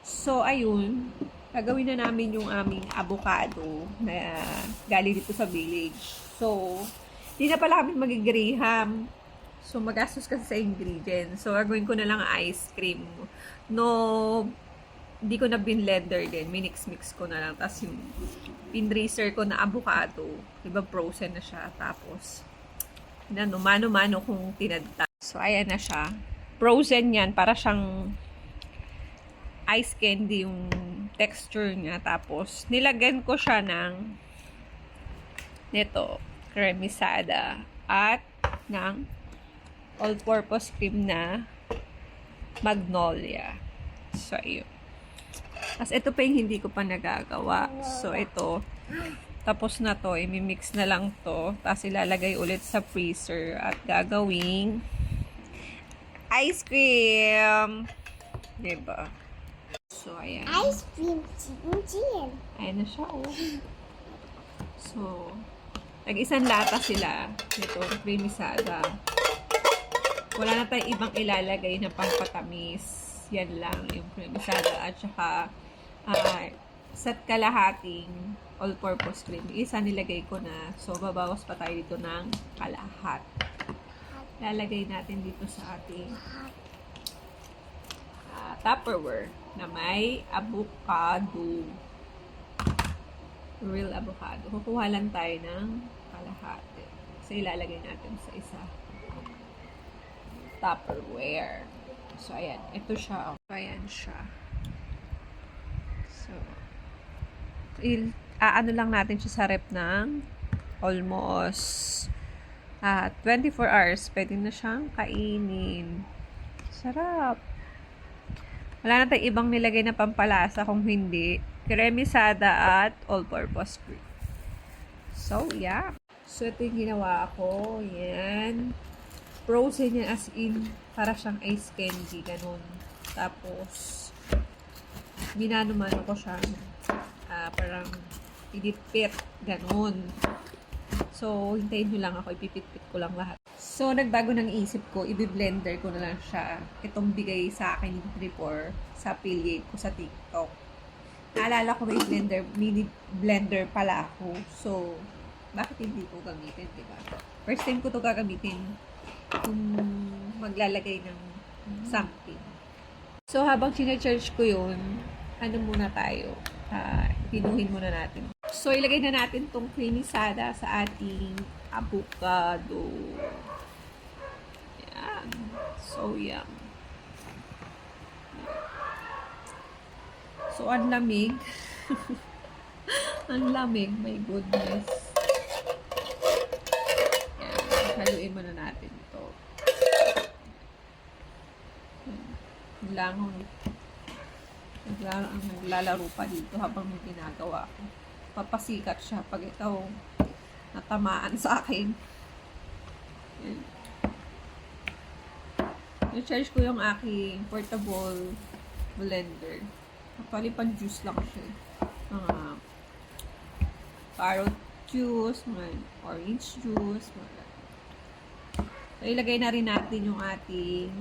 So, ayun. Gagawin na namin yung aming avocado na galing dito sa village. So, di na pala kami mag-graham. So, magastos kasi sa ingredients. So, gagawin ko na lang ice cream. No, hindi ko na binlender din. Minix-mix ko na lang. Tapos yung pinracer ko na avocado. Diba, frozen na siya. Tapos, mano-mano kung tinadta. So, ayan na siya. Frozen yan. Para siyang ice candy yung texture niya. Tapos, nilagyan ko siya ng nito, cremisada at ng all-purpose cream na Magnolia. So, ayun. Tapos, ito pa yung hindi ko pa nagagawa. So, ito. Tapos na to. Imimix na lang to. Tapos, ilalagay ulit sa freezer. At gagawing ice cream. Diba? So, ayan. Ice cream chicken. Ayan na siya, oh. So, nag-isang lata sila. Ito, cremisada. Wala na tayong ibang ilalagay na pampatamis. Yan lang, yung cremisada. At saka, isa't kalahating all-purpose cream. Isa nilagay ko na. So, babawas pa tayo dito ng kalahat. Lalagay natin dito sa ating Tupperware na may avocado. Real avocado. Kukuha lang tayo ng kalahati. So, ilalagay natin sa isa. Tupperware. So, ayan. Ito siya. So, ayan siya. So, ano lang natin siya sa rep ng almost 24 hours. Pwede na siyang kainin. Sarap. Wala na tayong ibang nilagay na pampalasa kung hindi. Cremisada at all-purpose cream. So, yeah. So, ito yung ginawa ko. Yan. Frozen yan as in. Para siyang ice candy. Ganun. Tapos, minano-mano ko siya. Parang idipit. Ganun. So, hintayin nyo lang ako. Ipipit-pit ko lang lahat. So, nagbago ng isip ko, i-blender ko na lang siya. Itong bigay sa akin ni Tripor sa affiliate ko sa TikTok. Naalala ko may mini blender pala ako. So, bakit hindi ko gamitin, diba? First time ko to gagamitin kung maglalagay ng something. So, habang sinacharge ko yun, ano muna tayo? Pinuhin muna natin. So, ilagay na natin tong cremisada sa ating avocado. Yan. So, yum. So, ang lamig. Ang lamig. My goodness. Yan. Haluin muna natin ito. Naglalaro pa dito habang may ginagawa ko. Papasikat siya pag ikaw natamaan sa akin. Yan. I-charge ko yung aking portable blender. Actually, pan-juice lang siya. Mga carrot juice, mga orange juice, mga. So, ilagay na rin natin yung ating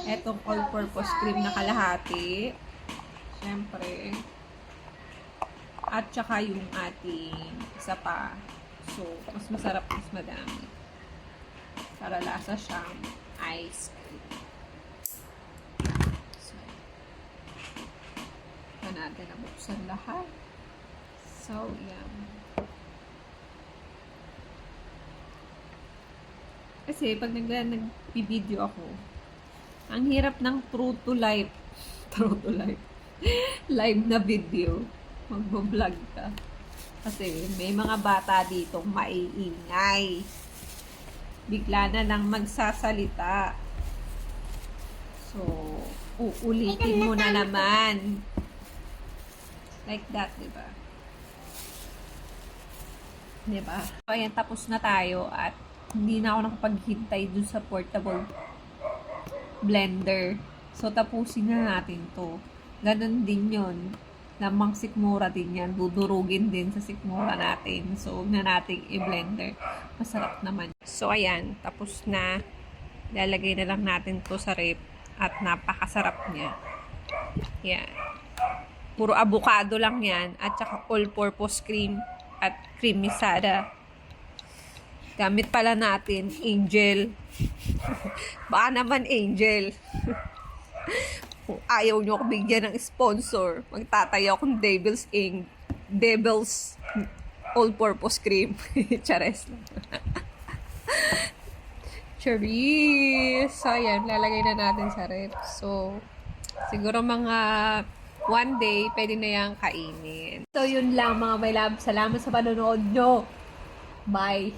etong all-purpose cream na kalahati. Siyempre. At saka yung ating isa pa. So, mas masarap, mas madami. Para lasa siyang ice cream. So, ito natin nabuksan lahat. So, yan. Kasi, pag nag-video ako, ang hirap ng true to life. True to life. Live na video. Magbo-vlog ka. Kasi, may mga bata dito maiingay. Bigla na lang magsasalita. So, uulitin mo na naman. Like that, diba? Diba? So, ayan, tapos na tayo at hindi na ako nakapaghintay dun sa portable blender. So, tapusin na natin to. Ganon din yon. Lamang sikmura din yan. Dudurugin din sa sikmura natin. So, huwag na nating i-blender. Masarap naman. So, ayan. Tapos na. Lalagay na lang natin to sa rep. At napakasarap niya. Yan. Puro avocado lang yan. At saka all-purpose cream at cream misada. Gamit pala natin, Angel. Baka naman, Angel. Kung ayaw nyo ako bigyan ng sponsor, magtatayo akong Devil's all-purpose cream. Chares lang. Charis! So, ayan, lalagay na natin sa ref. So, siguro mga one day, pwede na yung kainin. So, yun lang mga my love. Salamat sa panonood nyo. Bye!